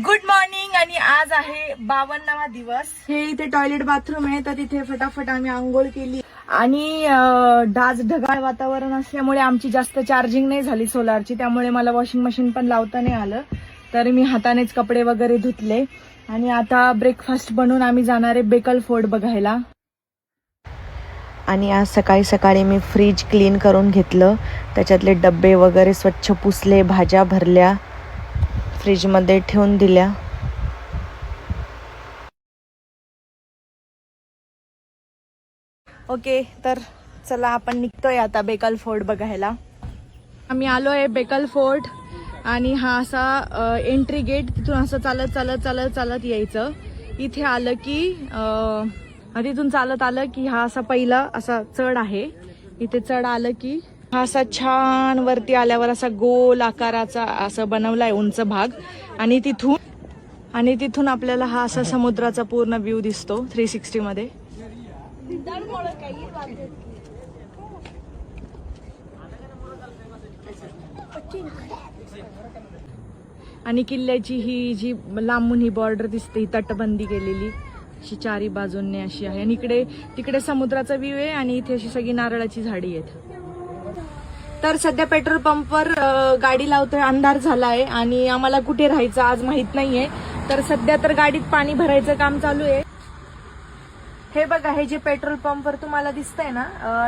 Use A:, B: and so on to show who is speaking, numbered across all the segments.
A: Good morning. आणि आज आहे 52वा दिवस. हे इथे टॉयलेट बाथरूम आहे, तर तिथे फटाफट आम्ही आंघोळ केली. आणि आज ढगाळ वातावरण असल्यामुळे आमची जास्त चार्जिंग नाही झाली सोलारची, त्यामुळे मला वॉशिंग मशीन पण लावता नाही आलं, तर मी हातानेच कपडे वगैरे धुतले. आणि आता ब्रेकफास्ट बनवून आम्ही जाणार आहे बेकल फोर्ट बघायला.
B: आणि आज सकाळी सकाळी मी फ्रीज क्लीन करून घेतलं, त्याच्यातले डब्बे वगैरे स्वच्छ पुसले, भाज्या भरल्या, फ्रीजमध्ये ठेवून दिल्या.
A: ओके, तर चला आपण निघतोय आता बेकल फोर्ट बघायला. आम्ही आलोय बेकल फोर्ट आणि हा असा एंट्री गेट, तिथून असं चालत चालत चालत चालत यायचं. इथे आलं की तिथून चालत आलं की हा असा पहिला असा चढ आहे. इथे चढ आलं की हा असा छान वरती आल्यावर असा गोल आकाराचा असं बनवलाय उंच भाग. आणि तिथून आपल्याला हा असा समुद्राचा पूर्ण व्ह्यू दिसतो 360 मध्ये. आणि किल्ल्याची ही जी लांबून ही बॉर्डर दिसते, ही तटबंदी केलेली अशी चारी बाजूंनी अशी आहे. आणि तिकडे समुद्राचा व्ह्यू आहे आणि इथे अशी सगळी नारळाची झाडी आहेत. तर सध्या पेट्रोल पंपवर गाडी लावतोय. अंधार झालाय आणि आम्हाला कुठे राहायचं आज माहित नाहीये. तर सध्या तर गाडीत पाणी भरायचं काम चालू आहे. हे बघा, हे जे पेट्रोल पंपवर तुम्हाला दिसतंय ना,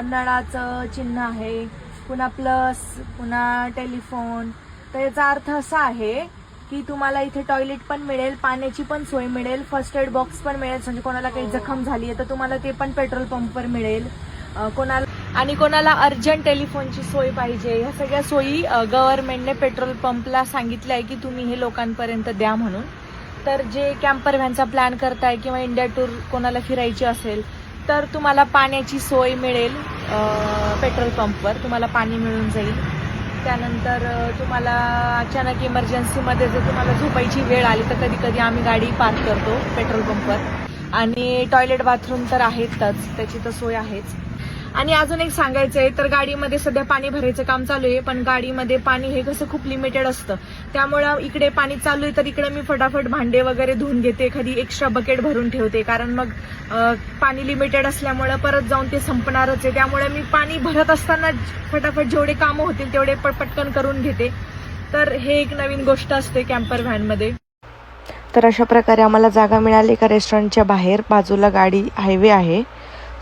A: नळाचं चिन्ह आहे, पुन्हा प्लस, पुन्हा टेलिफोन. तर याचा अर्थ असा आहे की तुम्हाला इथे टॉयलेट पण मिळेल, पाण्याची पण सोय मिळेल, फर्स्ट एड बॉक्स पण मिळेल. म्हणजे कोणाला काही जखम झाली आहे तर तुम्हाला ते पण पेट्रोल पंपवर मिळेल. कोणाला अर्जंट टेलिफोनची सोय पाहिजे, ह्या सगळ्या सोयी गव्हर्नमेंटने पेट्रोल पंपला सांगितलं आहे की तुम्ही हे लोकांपर्यंत द्या म्हणून. तर जे कॅम्पर व्हॅनचा प्लॅन करताय किंवा इंडिया टूर कोणाला फिरायची असेल तर तुम्हाला पाण्याची सोय मिळेल. पेट्रोल पंपवर तुम्हाला पाणी मिळून जाईल. त्यानंतर तुम्हाला अचानक इमर्जन्सीमध्ये जर तुम्हाला झोपायची वेळ आली तर कधी कधी आम्ही गाडी पार्क करतो पेट्रोल पंपवर. आणि टॉयलेट बाथरूम तर आहेतच, त्याची तर सोय आहेच. आणि अजून एक सांगायचंय, तर गाडीमध्ये सध्या पाणी भरायचं काम चालू आहे, पण गाडीमध्ये पाणी हे कसं खूप लिमिटेड असतं, त्यामुळं इकडे पाणी चालू आहे तर इकडे मी फटाफट भांडे वगैरे धुवून घेते, एखादी एक्स्ट्रा बकेट भरून ठेवते, कारण मग पाणी लिमिटेड असल्यामुळं परत जाऊन ते संपणारच आहे. त्यामुळे मी पाणी भरत असताना फटाफट जेवढे कामं होतील तेवढे पटकन करून घेते. तर हे एक नवीन गोष्ट असते कॅम्पर व्हॅनमध्ये.
B: तर अशा प्रकारे आम्हाला जागा मिळाली एका रेस्टॉरंटच्या बाहेर, बाजूला गाडी हायवे आहे.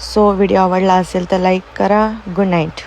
B: सो व्हिडिओ आवडला असेल तर लाईक करा. Good night.